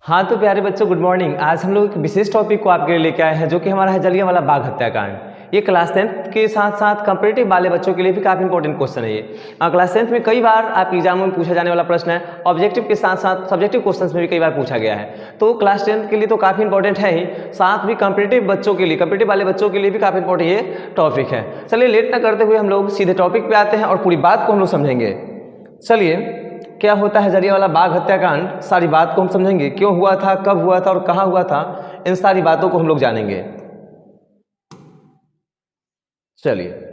हाँ तो प्यारे बच्चों, गुड मॉर्निंग। आज हम लोग एक विशेष टॉपिक को आपके लिए लेके आए हैं जो कि हमारा है जलियांवाला बाग हत्याकांड। ये क्लास 10th के साथ साथ कंपैरेटिव वाले बच्चों के लिए भी काफ़ी इंपॉर्टेंट क्वेश्चन है ये। क्लास 10th में कई बार आपके एग्जामों में पूछा जाने वाला प्रश्न है। ऑब्जेक्टिव के साथ साथ सब्जेक्टिव क्वेश्चन में भी कई बार पूछा गया है, तो क्लास 10th के लिए तो काफ़ी इंपॉर्टेंट है ही, साथ भी कंपैरेटिव बच्चों के लिए, कंपैरेटिव वाले बच्चों के लिए भी काफ़ी इंपॉर्टेंट ये टॉपिक है। चलिए लेट ना करते हुए हम लोग सीधे टॉपिक पे आते हैं और पूरी बात को हम लोग समझेंगे। चलिए, क्या होता है जलियांवाला बाग हत्याकांड, सारी बात को हम समझेंगे। क्यों हुआ था, कब हुआ था और कहाँ हुआ था, इन सारी बातों को हम लोग जानेंगे। चलिए,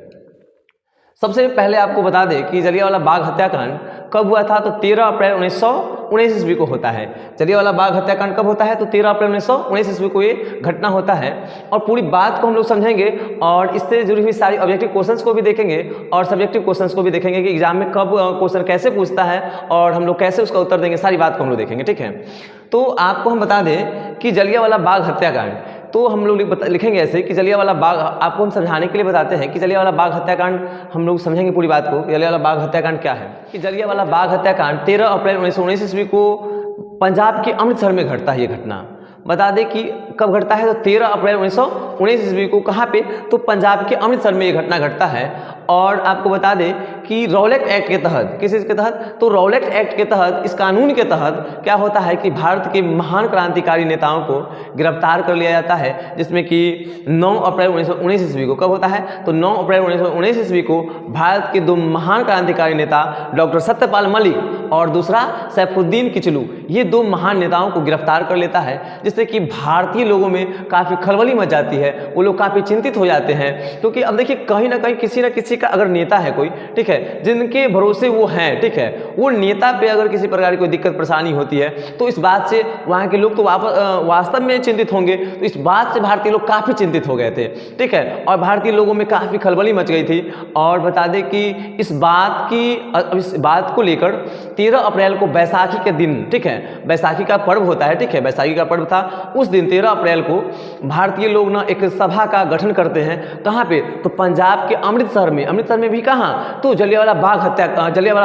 सबसे पहले आपको बता दें कि जलियांवाला बाग हत्याकांड कब हुआ था, तो 13 अप्रैल 1919 ईस्वी को होता है। जलियांवाला बाग हत्याकांड कब होता है, तो 13 अप्रैल 1919 ईस्वी को ये घटना होता है। और पूरी बात को हम लोग समझेंगे और इससे जुड़ी हुई सारी ऑब्जेक्टिव क्वेश्चंस को भी देखेंगे और सब्जेक्टिव क्वेश्चंस को भी देखेंगे कि एग्जाम में कब क्वेश्चन कैसे पूछता है और हम लोग कैसे उसका उत्तर देंगे, सारी बात को हम लोग देखेंगे। ठीक है, तो आपको हम बता दें कि जलियांवाला बाग हत्याकांड, तो हम लोग लिखेंगे ऐसे कि जलियांवाला बाग, आपको हम समझाने के लिए बताते हैं कि जलियांवाला बाग हत्याकांड, हम लोग समझेंगे पूरी बात को। जलियांवाला बाग हत्याकांड क्या है कि जलियांवाला बाग हत्याकांड 13 अप्रैल 1919 ईस्वी को पंजाब के अमृतसर में घटता है। ये घटना बता दें कि कब घटता है, तो 13 अप्रैल 1919 ईस्वी को कहाँ पे, तो पंजाब के अमृतसर में ये घटना घटता है। और आपको बता दें कि रॉलेट एक्ट के तहत, किस चीज़ के तहत, तो रॉलेट एक्ट के तहत, इस कानून के तहत क्या होता है कि भारत के महान क्रांतिकारी नेताओं को गिरफ्तार कर लिया जाता है, जिसमें कि 9 अप्रैल 1919 ईस्वी को कब होता है, तो 9 अप्रैल 1919 ईस्वी को भारत के दो महान क्रांतिकारी नेता डॉक्टर सत्यपाल मलिक और दूसरा सैफुद्दीन किचलू, ये दो महान नेताओं को गिरफ्तार कर लेता है, जिससे कि भारतीय लोगों में काफ़ी खलबली मच जाती है। वो लोग काफ़ी चिंतित हो जाते हैं, क्योंकि अब देखिए कहीं ना कहीं किसी न किसी का अगर नेता है कोई, ठीक है, जिनके भरोसे वो हैं, ठीक है, वो नेता पे अगर किसी प्रकार की कोई दिक्कत परेशानी होती है, तो इस बात से वहाँ के लोग तो वास्तव में चिंतित होंगे। तो इस बात से भारतीय लोग काफ़ी चिंतित हो गए थे, ठीक है, और भारतीय लोगों में काफ़ी खलबली मच गई थी। और बता दें कि इस बात को लेकर 13 अप्रैल को बैसाखी के दिन, ठीक है, बैसाखी का पर्व होता है, ठीक है, बैसाखी का पर्व था उस दिन 13 अप्रैल को भारतीय लोग ना एक सभा का गठन करते हैं। कहाँ पे, तो पंजाब के अमृतसर में, अमृतसर में भी कहाँ, तो जलियांवाला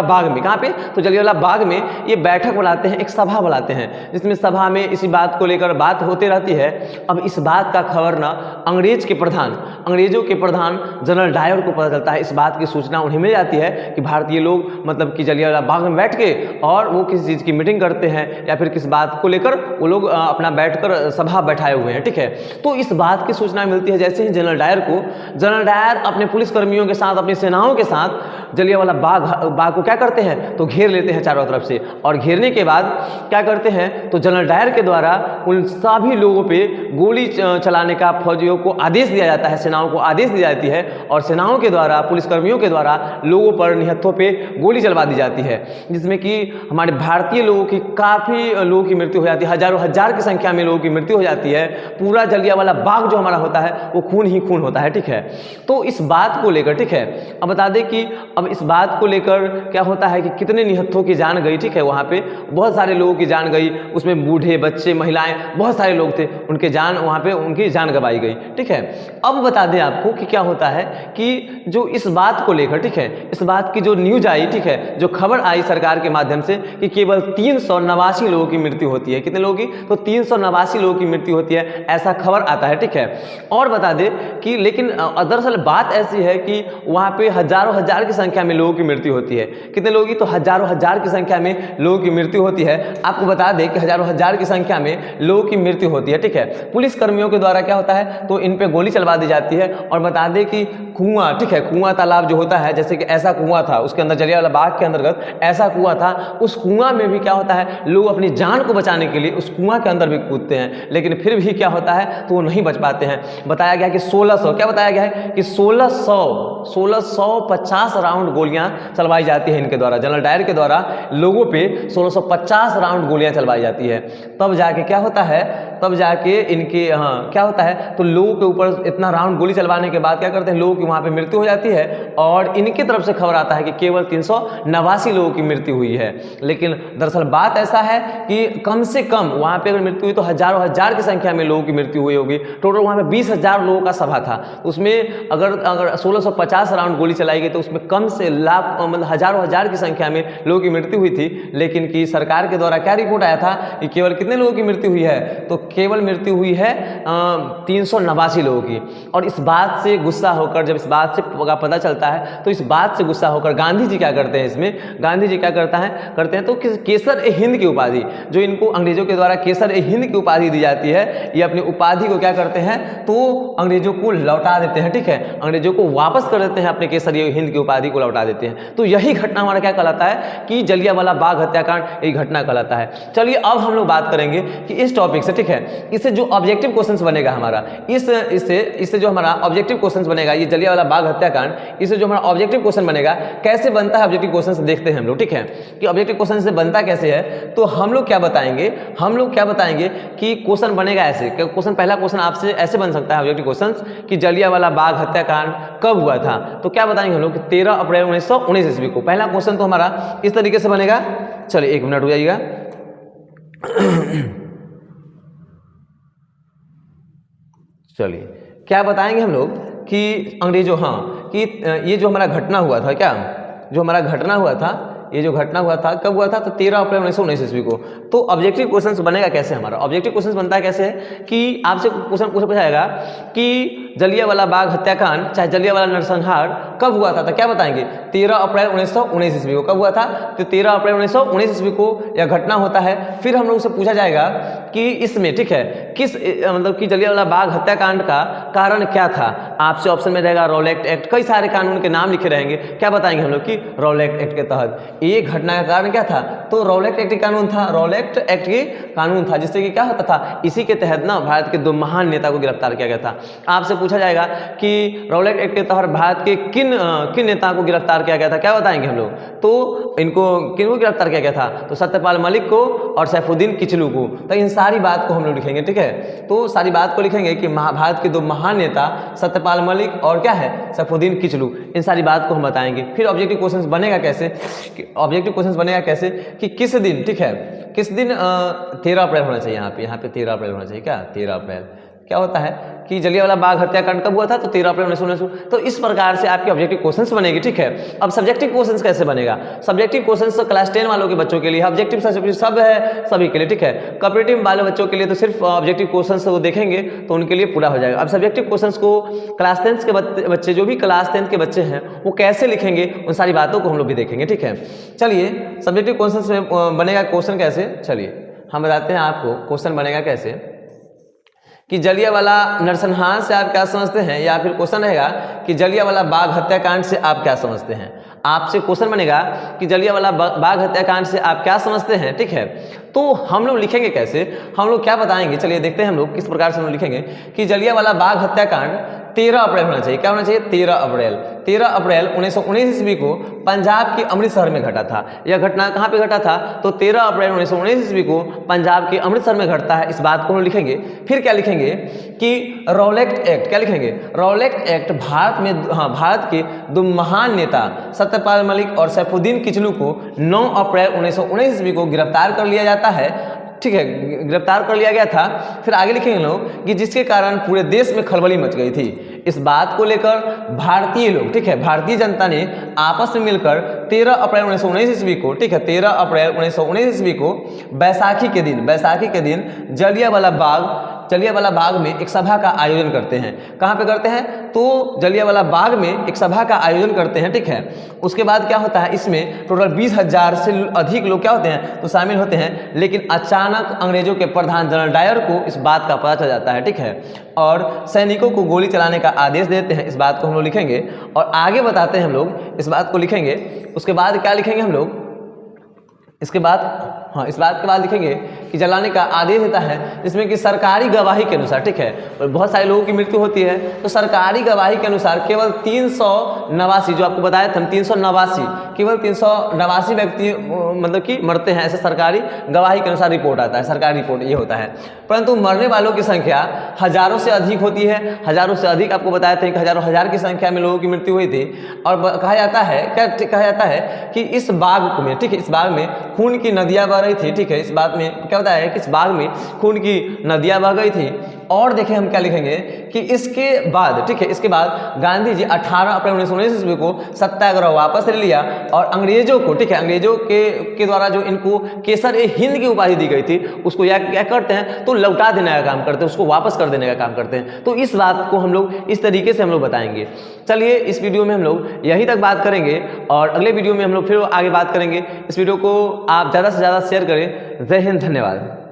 बाग में, कहाँ पे, तो जलियांवाला बाग में ये बैठक बुलाते हैं, एक सभा बुलाते हैं, जिसमें सभा में इसी बात को लेकर बात होती रहती है। अब इस बात का खबर ना अंग्रेजों के प्रधान जनरल डायर को पता चलता है। इस बात की सूचना उन्हें मिल जाती है कि भारतीय लोग मतलब कि जलियांवाला बाग में बैठ के और वो किसी चीज़ की मीटिंग करते हैं या फिर किस बात को लेकर वो लोग अपना बैठकर सभा बैठाए हुए हैं, ठीक है। तो इस बात की सूचना मिलती है जैसे ही जनरल डायर अपने पुलिसकर्मियों के साथ, अपनी सेनाओं के साथ जलियांवाला बाग को क्या करते हैं, तो घेर लेते हैं चारों तरफ से। और घेरने के बाद क्या करते हैं, तो जनरल डायर के द्वारा उन सभी लोगों पे गोली चलाने का फौजियों को आदेश दिया जाता है, सेनाओं को आदेश दी जाती है, और सेनाओं के द्वारा, पुलिसकर्मियों के द्वारा लोगों पर, निहत्थों पे गोली चलवा दी जाती है, जिसमें कि हमारे भारतीय लोगों की, काफ़ी लोगों की मृत्यु हो जाती है, हजारों हजार की संख्या में लोगों की मृत्यु हो जाती है। पूरा जलियांवाला बाग जो हमारा होता है वो खून ही खून होता है, ठीक है। तो इस बात को लेकर, ठीक है, अब बता दें कि अब इस बात को लेकर क्या होता है कि कितने निहत्थों की जान गई, ठीक है, वहाँ पे बहुत सारे लोगों की जान गई, उसमें बूढ़े, बच्चे, महिलाएं, बहुत सारे लोग थे, उनके जान, वहाँ पे उनकी जान गंवाई गई, ठीक है। अब बता दें आपको कि क्या होता है कि जो इस बात को लेकर, ठीक है, इस बात की जो न्यूज आई, ठीक है, जो खबर आई सरकार के माध्यम से कि केवल 389 लोगों की मृत्यु होती है। कितने लोगों की, तो 389 लोगों की मृत्यु होती है, ऐसा खबर आता है, ठीक है। और बता दें कि लेकिन दरअसल बात ऐसी है कि वहाँ पे हजारों हजार की संख्या में लोगों की मृत्यु होती है। कितने लोगों की, तो हजारों हजार की संख्या में लोगों की मृत्यु होती है। आपको बता दें कि हजारों हजार की संख्या में लोगों की मृत्यु होती है, ठीक है। पुलिस कर्मियों के द्वारा क्या होता है, तो इन पे गोली चलवा दी जाती है। और बता दें कि कुआं, ठीक है, कुआं तालाब जो होता है, जैसे कि ऐसा कुआं था उसके अंदर, जलियांवाला बाग के अंतर्गत ऐसा कुआं था, उस कुआं में भी क्या होता है, लोग अपनी जान को बचाने के लिए उस कुआं के अंदर भी कूदते हैं, लेकिन फिर भी क्या होता है, तो वो नहीं बच पाते हैं। बताया गया कि 1600, क्या बताया गया है कि 1650 राउंड गोलियां चलवाई जाती है इनके द्वारा, जनरल डायर के द्वारा लोगों पे 1650 राउंड गोलियां चलवाई जाती है। तब जाके क्या होता है, तब जाके इनके क्या होता है, तो लोगों के ऊपर इतना राउंड गोली चलवाने के बाद क्या करते हैं, लोगों की वहाँ पे मृत्यु हो जाती है और इनकी तरफ से खबर आता है कि केवल 389 लोगों की मृत्यु हुई है। लेकिन दरअसल बात ऐसा है कि कम से कम वहाँ पे अगर मृत्यु हुई तो हजारों हजार की संख्या में लोगों की मृत्यु हुई होगी। टोटल वहाँ पे 20,000 लोगों का सभा था, उसमें अगर 1650 राउंड गोली चलाई गई तो उसमें कम से लाख मतलब हजारों हजार की संख्या में लोगों की मृत्यु हुई थी। लेकिन कि सरकार के द्वारा क्या रिपोर्ट आया था कि केवल कितने लोगों की मृत्यु हुई है, तो केवल मृत्यु हुई है 389 लोगों की। और इस बात से गुस्सा होकर, जब इस बात से पता चलता है तो इस बात से गुस्सा होकर गांधी जी क्या करते हैं, इसमें गांधी जी क्या करते हैं तो केसर-ए-हिंद की उपाधि, जो इनको अंग्रेजों के द्वारा केसर-ए-हिंद की उपाधि दी जाती है, ये अपनी उपाधि को क्या करते हैं तो अंग्रेजों को लौटा देते हैं। ठीक है, अंग्रेजों को वापस कर देते हैं, अपने केसर-ए-हिंद की उपाधि को लौटा देते हैं। तो यही घटना हमारा क्या कहलाता है कि जलियांवाला बाग हत्याकांड एक घटना कहलाता है। चलिए अब हम लोग बात करेंगे कि इस टॉपिक से, ठीक है, इससे जो ऑब्जेक्टिव क्वेश्चंस बनेगा हमारा, इससे जो हमारा ऑब्जेक्टिव क्वेश्चंस बनेगा, ये जलियांवाला बाग हत्याकांड, इससे जो हमारा ऑब्जेक्टिव क्वेश्चन बनेगा, कैसे बनता है ऑब्जेक्टिव क्वेश्चन से देखते हैं हम लोग। ठीक है, कि ऑब्जेक्टिव क्वेश्चन से बनता कैसे है, तो हम लोग क्या बताएंगे कि क्वेश्चन बनेगा ऐसे। क्वेश्चन, पहला क्वेश्चन आपसे ऐसे बन सकता है ऑब्जेक्टिव क्वेश्चन कि जलियांवाला बाग हत्याकांड कब हुआ था, तो क्या बताएंगे हम लोग कि 13 अप्रैल 1919 ईस्वी को। पहला क्वेश्चन तो हमारा इस तरीके से बनेगा। चलिए 1 मिनट हो जाइएगा। चलिए क्या बताएंगे हम लोग कि अंग्रेजों, कि ये जो हमारा घटना हुआ था, क्या जो हमारा घटना हुआ था, ये जो घटना हुआ था कब हुआ था, तो 13 अप्रैल 1919 ईस्वी को। तो ऑब्जेक्टिव क्वेश्चन बनेगा कैसे हमारा, ऑब्जेक्टिव क्वेश्चन बनता है कैसे कि आपसे क्वेश्चन पूछा जाएगा कि जलियांवाला बाग हत्याकांड चाहे जलियांवाला नरसंहार कब हुआ था, तो क्या बताएंगे 13 अप्रैल 1919 ईस्वी को। कब हुआ था, तो 13 अप्रैल 1919 ईस्वी को यह घटना होता है। फिर हम लोग से पूछा जाएगा कि इसमें, ठीक है, किस मतलब कि जलियांवाला बाग हत्याकांड का कारण क्या था। आपसे ऑप्शन में रहेगा रॉलेट एक्ट, कई सारे कानून के नाम लिखे रहेंगे। क्या बताएंगे हम लोग कि रॉलेट एक्ट के तहत ये घटना का कारण क्या था, तो रॉलेट एक्ट कानून था, रॉलेट एक्ट के कानून था, जिससे कि क्या होता था, इसी के तहत ना भारत के 2 महान नेता को गिरफ्तार किया गया था। आपसे पूछा जाएगा कि रॉलेट एक्ट के तहत भारत के किन नेता को गिरफ्तार किया गया था, क्या बताएंगे हम लोग, तो इनको किन को गिरफ्तार किया गया था, तो सत्यपाल मलिक को और सैफुद्दीन किचलू को। तो इन सारी बात को हम लोग लिखेंगे। ठीक है, तो सारी बात को लिखेंगे कि भारत के 2 महान नेता सत्यपाल मलिक और क्या है सैफुद्दीन किचलू, इन सारी बात को हम बताएंगे। फिर ऑब्जेक्टिव क्वेश्चन बनेगा कैसे, ऑब्जेक्टिव क्वेश्चन बनेगा कैसे कि किस दिन, ठीक है, किस दिन 13 अप्रैल होना चाहिए, यहाँ पे 13 अप्रैल होना चाहिए, क्या 13 अप्रैल क्या होता है कि जलियांवाला बाग हत्याकांड कब हुआ था, तो 13 अप्रैल 1919। तो इस प्रकार से आपकी ऑब्जेक्टिव क्वेश्चंस बनेगी। ठीक है, अब सब्जेक्टिव क्वेश्चंस कैसे बनेगा, सब्जेक्टिव क्वेश्चंस तो क्लास 10 वालों के बच्चों के लिए ऑब्जेक्टिव सब है सभी के लिए। ठीक है, कॉपरेटिव वाले बच्चों के लिए तो सिर्फ ऑब्जेक्टिव क्वेश्चंस वो देखेंगे तो उनके लिए पूरा हो जाएगा। अब सब्जेक्टिव क्वेश्चंस को क्लास 10 के बच्चे, जो भी क्लास 10 के बच्चे हैं, वो कैसे लिखेंगे, उन सारी बातों को हम लोग भी देखेंगे। ठीक है, चलिए सब्जेक्टिव क्वेश्चंस में बनेगा क्वेश्चन कैसे, चलिए हम बताते हैं आपको क्वेश्चन बनेगा कैसे कि जलियांवाला नरसंहार से आप क्या समझते हैं, या फिर क्वेश्चन रहेगा कि जलियांवाला बाग हत्याकांड से आप क्या समझते हैं। आपसे क्वेश्चन बनेगा कि जलियांवाला बाग हत्याकांड से आप क्या समझते हैं। ठीक है, तो हम लोग लिखेंगे कैसे, हम लोग क्या बताएंगे, चलिए देखते हैं हम लोग किस प्रकार से हम लोग लिखेंगे कि जलियांवाला बाग हत्याकांड 13 अप्रैल होना चाहिए। क्या होना चाहिए, 13 अप्रैल 1919 ईस्वी को पंजाब के अमृतसर में घटा था। यह घटना कहाँ पे घटा था, तो 13 अप्रैल 1919 ईस्वी को पंजाब के अमृतसर में घटता है। इस बात को हम लिखेंगे। फिर क्या लिखेंगे कि रॉलेट एक्ट, क्या लिखेंगे, रॉलेट एक्ट भारत के 2 महान नेता सत्यपाल मलिक और सैफुद्दीन किचलू को 9 अप्रैल 1919 ईस्वी को गिरफ्तार कर लिया जाता है। ठीक है, गिरफ्तार कर लिया गया था। फिर आगे लिखेंगे लोग कि जिसके कारण पूरे देश में खलबली मच गई थी। इस बात को लेकर भारतीय लोग, ठीक है, भारतीय जनता ने आपस में मिलकर 13 अप्रैल 1919 ईस्वी को, ठीक है, 13 अप्रैल 1919 ईस्वी को बैसाखी के दिन जलियांवाला बाग में एक सभा का आयोजन करते हैं। कहाँ पे करते हैं, तो जलियांवाला बाग में एक सभा का आयोजन करते हैं। ठीक है, उसके बाद क्या होता है, इसमें टोटल 20,000 से अधिक लोग क्या होते हैं, तो शामिल होते हैं। लेकिन अचानक अंग्रेजों के प्रधान जनरल डायर को इस बात का पता चल जाता है। ठीक है, और सैनिकों को गोली चलाने का आदेश देते हैं। इस बात को हम लोग लिखेंगे और आगे बताते हैं हम लोग, इस बात को लिखेंगे। उसके बाद क्या लिखेंगे हम लोग, इसके बाद हाँ, इस बात के बाद लिखेंगे कि जलाने का आदेश देता है जिसमें कि सरकारी गवाही के अनुसार, ठीक है, और बहुत सारे लोगों की मृत्यु होती है, तो सरकारी गवाही के अनुसार केवल 389, जो आपको बताया था 389, केवल 389 व्यक्ति मतलब कि मरते हैं, ऐसे सरकारी गवाही के अनुसार रिपोर्ट आता है, सरकारी रिपोर्ट ये होता है। परंतु मरने वालों की संख्या हजारों से अधिक होती है, हजारों से अधिक आपको बताया था कि हजारों हजार की संख्या में लोगों की मृत्यु हुई थी। और कहा जाता है, क्या कहा जाता है कि इस बाग में, ठीक है, इस बाग में खून की नदियां बह रही थी, ठीक है, इस बात में क्या होता है कि इस बाग में खून की नदियां बह गई थी। और देखें हम क्या लिखेंगे कि इसके बाद, ठीक है, इसके बाद गांधी जी 18 अप्रैल 1919 ईस्वी को सत्याग्रह वापस ले लिया और अंग्रेजों को, ठीक है, अंग्रेजों के द्वारा जो इनको केसर ए हिंद की उपाधि दी गई थी उसको क्या करते हैं, तो लौटा देने का काम करते हैं, उसको वापस कर देने का काम करते हैं। तो इस बात को हम लोग इस तरीके से हम लोग बताएंगे। चलिए इस वीडियो में हम लोग यहीं तक बात करेंगे और अगले वीडियो में हम लोग फिर आगे बात करेंगे। इस वीडियो को आप ज़्यादा से ज़्यादा शेयर करें। जय हिंद, धन्यवाद।